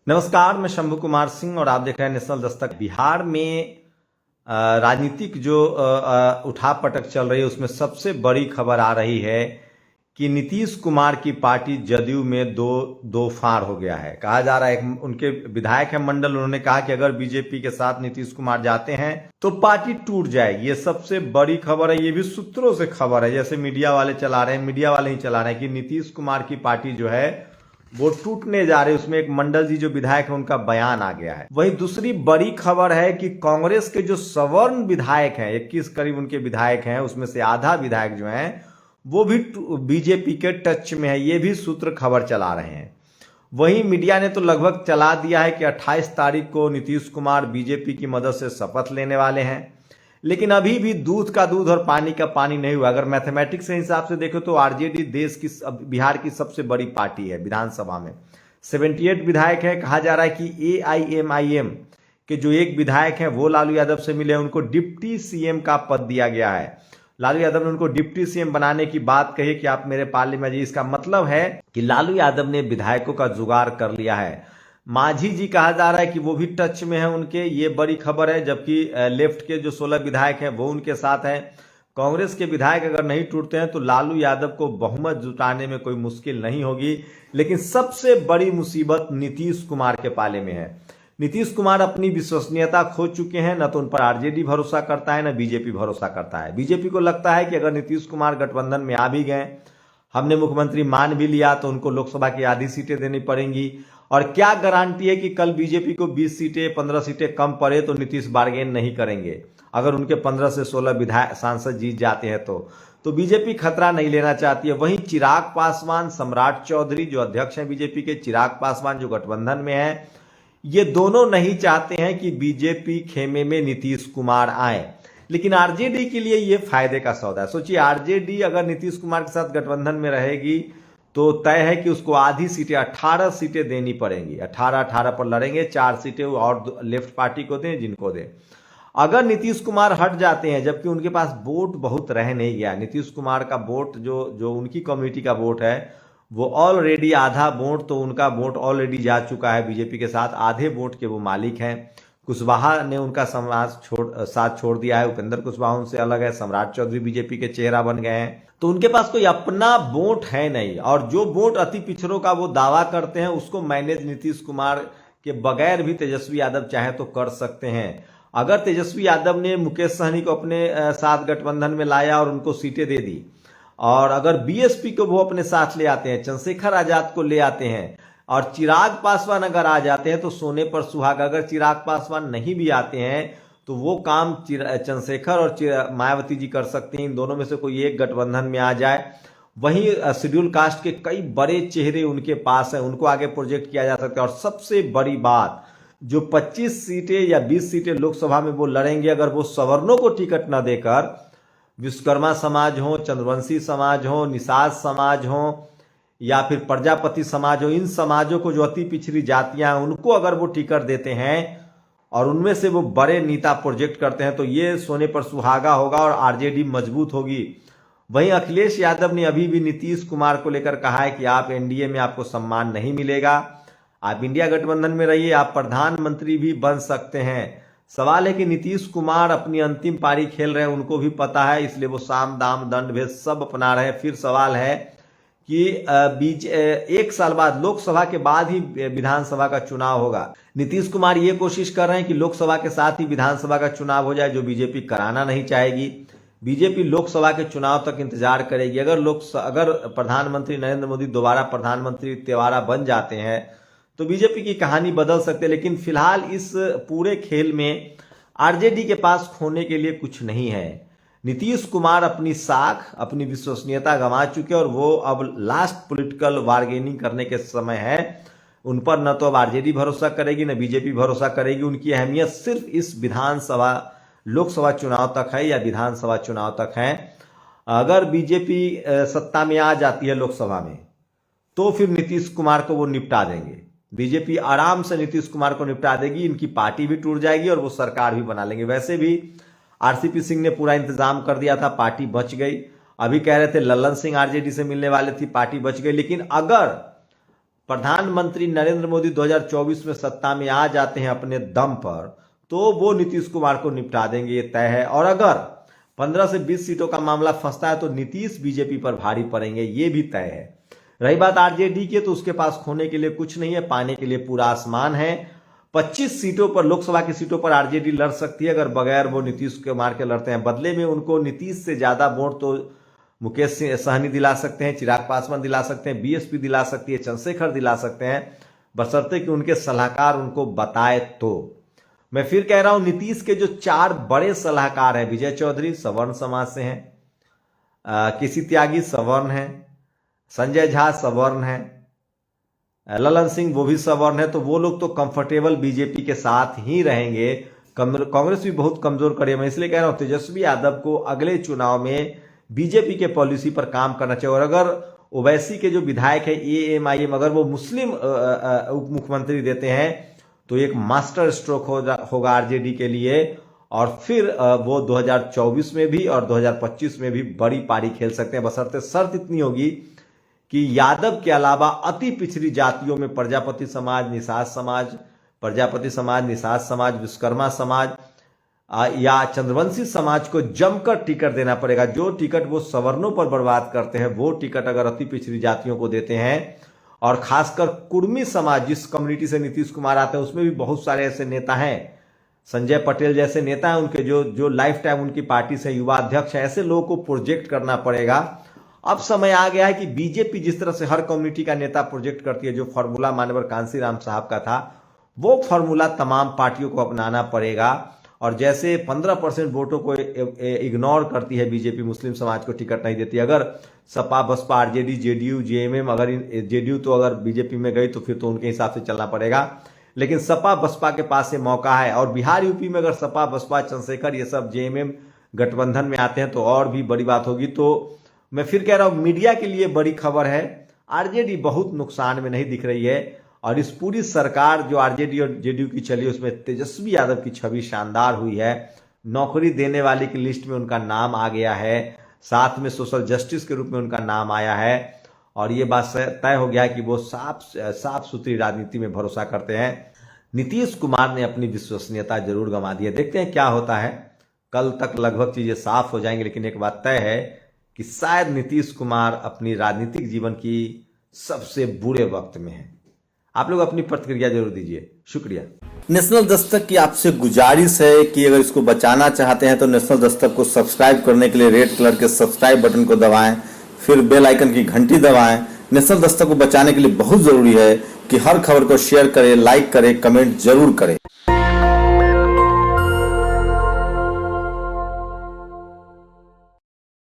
नमस्कार, मैं शंभू कुमार सिंह और आप देख रहे हैं नेशनल दस्तक। बिहार में राजनीतिक जो उठापटक चल रही है उसमें सबसे बड़ी खबर आ रही है कि नीतीश कुमार की पार्टी जदयू में दो फाड़ हो गया है। कहा जा रहा है, उनके विधायक है मंडल, उन्होंने कहा कि अगर बीजेपी के साथ नीतीश कुमार जाते हैं तो पार्टी टूट जाएगी। ये सबसे बड़ी खबर है। ये भी सूत्रों से खबर है, जैसे मीडिया वाले चला रहे हैं, मीडिया वाले ही चला रहे हैं कि नीतीश कुमार की पार्टी जो है वो टूटने जा रही है। उसमें एक मंडल जी जो विधायक है उनका बयान आ गया है। वही दूसरी बड़ी खबर है कि कांग्रेस के जो सवर्ण विधायक हैं, 21 करीब उनके विधायक हैं, उसमें से आधा विधायक जो हैं वो भी बीजेपी के टच में है। ये भी सूत्र खबर चला रहे हैं। वहीं मीडिया ने तो लगभग चला दिया है कि 28 तारीख को नीतीश कुमार बीजेपी की मदद से शपथ लेने वाले हैं, लेकिन अभी भी दूध का दूध और पानी का पानी नहीं हुआ। अगर मैथमेटिक्स के हिसाब से देखो तो आरजेडी देश की बिहार की सबसे बड़ी पार्टी है। विधानसभा में 78 विधायक है। कहा जा रहा है कि एआईएमआईएम के जो एक विधायक हैं वो लालू यादव से मिले, उनको डिप्टी सीएम का पद दिया गया है। लालू यादव ने उनको डिप्टी सीएम बनाने की बात कही कि आप मेरे पार्टी में जाइए। इसका मतलब है कि लालू यादव ने विधायकों का जुगाड़ कर लिया है। मांझी जी कहा जा रहा है कि वो भी टच में है उनके, ये बड़ी खबर है। जबकि लेफ्ट के जो 16 विधायक हैं वो उनके साथ हैं। कांग्रेस के विधायक अगर नहीं टूटते हैं तो लालू यादव को बहुमत जुटाने में कोई मुश्किल नहीं होगी। लेकिन सबसे बड़ी मुसीबत नीतीश कुमार के पाले में है। नीतीश कुमार अपनी विश्वसनीयता खो चुके हैं। न तो उन पर आरजेडी भरोसा करता है, न बीजेपी भरोसा करता है। बीजेपी को लगता है कि अगर नीतीश कुमार गठबंधन में आ भी गए, हमने मुख्यमंत्री मान भी लिया, तो उनको लोकसभा की आधी सीटें देनी पड़ेंगी। और क्या गारंटी है कि कल बीजेपी को 20 सीटें 15 सीटें कम पड़े तो नीतीश बार्गेन नहीं करेंगे। अगर उनके 15 से 16 विधायक सांसद जीत जाते हैं तो बीजेपी खतरा नहीं लेना चाहती है। वहीं चिराग पासवान, सम्राट चौधरी जो अध्यक्ष हैं बीजेपी के, चिराग पासवान जो गठबंधन में है, ये दोनों नहीं चाहते हैं कि बीजेपी खेमे में नीतीश कुमार आए। लेकिन आरजेडी के लिए ये फायदे का सौदा है। सोचिए, आरजेडी अगर नीतीश कुमार के साथ गठबंधन में रहेगी तो तय है कि उसको आधी सीटें 18 सीटें देनी पड़ेंगी। 18 पर लड़ेंगे, 4 सीटें और लेफ्ट पार्टी को दें जिनको दें। अगर नीतीश कुमार हट जाते हैं, जबकि उनके पास वोट बहुत रह नहीं गया, नीतीश कुमार का वोट जो उनकी कम्युनिटी का वोट है वो ऑलरेडी आधा वोट तो उनका वोट ऑलरेडी जा चुका है बीजेपी के साथ। आधे वोट के वो मालिक हैं। कुशवाहा ने उनका साथ छोड़ दिया है। उपेंद्र कुशवाहा उनसे अलग है। सम्राट चौधरी बीजेपी के चेहरा बन गए हैं। तो उनके पास कोई अपना वोट है नहीं। और जो वोट अति पिछड़ों का वो दावा करते हैं उसको मैनेज नीतीश कुमार के बगैर भी तेजस्वी यादव चाहे तो कर सकते हैं। अगर तेजस्वी यादव ने मुकेश सहनी को अपने साथ गठबंधन में लाया और उनको सीटें दे दी, और अगर बीएसपी को वो अपने साथ ले आते हैं, चंद्रशेखर आजाद को ले आते हैं, और चिराग पासवान अगर आ जाते हैं तो सोने पर सुहागा। अगर चिराग पासवान नहीं भी आते हैं तो वो काम चंद्रशेखर और मायावती जी कर सकते हैं। इन दोनों में से कोई एक गठबंधन में आ जाए। वहीं शेड्यूल कास्ट के कई बड़े चेहरे उनके पास हैं, उनको आगे प्रोजेक्ट किया जा सकता है। और सबसे बड़ी बात, जो 25 सीटें या 20 सीटें लोकसभा में वो लड़ेंगे, अगर वो सवर्णों को टिकट न देकर विश्वकर्मा समाज हो, चंद्रवंशी समाज हो, निषाद समाज हो, या फिर प्रजापति समाज हो, इन समाजों को जो अति पिछड़ी जातियां हैं उनको अगर वो टिकट देते हैं और उनमें से वो बड़े नेता प्रोजेक्ट करते हैं तो ये सोने पर सुहागा होगा और आरजेडी मजबूत होगी। वहीं अखिलेश यादव ने अभी भी नीतीश कुमार को लेकर कहा है कि आप एनडीए में आपको सम्मान नहीं मिलेगा, आप इंडिया गठबंधन में रहिए, आप प्रधानमंत्री भी बन सकते हैं। सवाल है कि नीतीश कुमार अपनी अंतिम पारी खेल रहे हैं, उनको भी पता है, इसलिए वो साम दाम दंड भेद सब अपना रहे हैं। फिर सवाल है कि एक साल बाद, लोकसभा के बाद ही विधानसभा का चुनाव होगा। नीतीश कुमार ये कोशिश कर रहे हैं कि लोकसभा के साथ ही विधानसभा का चुनाव हो जाए, जो बीजेपी कराना नहीं चाहेगी। बीजेपी लोकसभा के चुनाव तक इंतजार करेगी। अगर प्रधानमंत्री नरेंद्र मोदी दोबारा प्रधानमंत्री तिवारा बन जाते हैं तो बीजेपी की कहानी बदल सकते हैं। लेकिन फिलहाल इस पूरे खेल में आरजेडी के पास खोने के लिए कुछ नहीं है। नीतीश कुमार अपनी साख, अपनी विश्वसनीयता गंवा चुके और वो अब लास्ट पॉलिटिकल बार्गेनिंग करने के समय है। उन पर न तो अब आरजेडी भरोसा करेगी न बीजेपी भरोसा करेगी। उनकी अहमियत सिर्फ इस विधानसभा लोकसभा चुनाव तक है या विधानसभा चुनाव तक है। अगर बीजेपी सत्ता में आ जाती है लोकसभा में तो फिर नीतीश कुमार को वो निपटा देंगे। बीजेपी आराम से नीतीश कुमार को निपटा देगी, इनकी पार्टी भी टूट जाएगी और वो सरकार भी बना लेंगे। वैसे भी आरसीपी सिंह ने पूरा इंतजाम कर दिया था, पार्टी बच गई। अभी कह रहे थे लल्लन सिंह आरजेडी से मिलने वाले थी, पार्टी बच गई। लेकिन अगर प्रधानमंत्री नरेंद्र मोदी 2024 में सत्ता में आ जाते हैं अपने दम पर, तो वो नीतीश कुमार को निपटा देंगे, ये तय है। और अगर 15 से 20 सीटों का मामला फंसता है तो नीतीश बीजेपी पर भारी पड़ेंगे, ये भी तय है। रही बात आरजेडी की, तो उसके पास खोने के लिए कुछ नहीं है, पाने के लिए पूरा आसमान है। 25 सीटों पर, लोकसभा की सीटों पर आरजेडी लड़ सकती है अगर बगैर वो नीतीश कुमार के लड़ते हैं। बदले में उनको नीतीश से ज्यादा वोट तो मुकेश सहनी दिला सकते हैं, चिराग पासवान दिला सकते हैं, बीएसपी दिला सकती है, चंद्रशेखर दिला सकते हैं, बशर्ते कि उनके सलाहकार उनको बताए तो। मैं फिर कह रहा हूं, नीतीश के जो 4 बड़े सलाहकार हैं, विजय चौधरी सवर्ण समाज से हैं, केसी त्यागी सवर्ण हैं, संजय झा सवर्ण हैं, ललन सिंह वो भी सवर्ण है, तो वो लोग तो कंफर्टेबल बीजेपी के साथ ही रहेंगे। कांग्रेस भी बहुत कमजोर कड़ी है। मैं इसलिए कह रहा हूं तेजस्वी यादव को अगले चुनाव में बीजेपी के पॉलिसी पर काम करना चाहिए। और अगर ओवैसी के जो विधायक है एएमआईएम, अगर वो मुस्लिम उप मुख्यमंत्री देते हैं तो एक मास्टर स्ट्रोक होगा आरजेडी के लिए, और फिर वो 2024 में भी और 2025 में भी बड़ी पारी खेल सकते हैं। बशर्ते शर्त इतनी होगी कि यादव के अलावा अति पिछड़ी जातियों में प्रजापति समाज, निषाद समाज, विश्वकर्मा समाज या चंद्रवंशी समाज को जमकर टिकट देना पड़ेगा। जो टिकट वो सवर्णों पर बर्बाद करते हैं, वो टिकट अगर अति पिछड़ी जातियों को देते हैं, और खासकर कुर्मी समाज, जिस कम्युनिटी से नीतीश कुमार आते हैं, उसमें भी बहुत सारे ऐसे नेता हैं, संजय पटेल जैसे नेता हैं उनके, जो लाइफ टाइम उनकी पार्टी से युवा अध्यक्ष है, ऐसे लोगों को प्रोजेक्ट करना पड़ेगा। अब समय आ गया है कि बीजेपी जिस तरह से हर कम्युनिटी का नेता प्रोजेक्ट करती है, जो फॉर्मूला मानवर कांसीराम साहब का था, वो फॉर्मूला तमाम पार्टियों को अपनाना पड़ेगा। और जैसे 15% वोटों को इग्नोर करती है बीजेपी, मुस्लिम समाज को टिकट नहीं देती, अगर Sapa Basapa RJD JDU JMM, अगर जेडीयू तो अगर बीजेपी में गई तो फिर तो उनके हिसाब से चलना पड़ेगा, लेकिन सपा बसपा के पास ये मौका है। और बिहार यूपी में अगर सपा बसपा चंद्रशेखर ये सब जेएमएम गठबंधन में आते हैं तो और भी बड़ी बात होगी। तो मैं फिर कह रहा हूं, मीडिया के लिए बड़ी खबर है, आरजेडी बहुत नुकसान में नहीं दिख रही है। और इस पूरी सरकार जो आरजेडी और जेडीयू की चली, उसमें तेजस्वी यादव की छवि शानदार हुई है। नौकरी देने वाले की लिस्ट में उनका नाम आ गया है, साथ में सोशल जस्टिस के रूप में उनका नाम आया है, और ये बात तय हो गया है कि वो साफ सुथरी राजनीति में भरोसा करते हैं। नीतीश कुमार ने अपनी विश्वसनीयता जरूर गंवा दी है, देखते हैं क्या होता है। कल तक लगभग चीजें साफ हो जाएंगी, लेकिन एक बात तय है कि शायद नीतीश कुमार अपनी राजनीतिक जीवन की सबसे बुरे वक्त में है। आप लोग अपनी प्रतिक्रिया जरूर दीजिए, शुक्रिया। नेशनल दस्तक की आपसे गुजारिश है कि अगर इसको बचाना चाहते हैं तो नेशनल दस्तक को सब्सक्राइब करने के लिए रेड कलर के सब्सक्राइब बटन को दबाएं, फिर बेल आइकन की घंटी दबाएं। नेशनल दस्तक को बचाने के लिए बहुत जरूरी है कि हर खबर को शेयर करें, लाइक करें, कमेंट जरूर करें।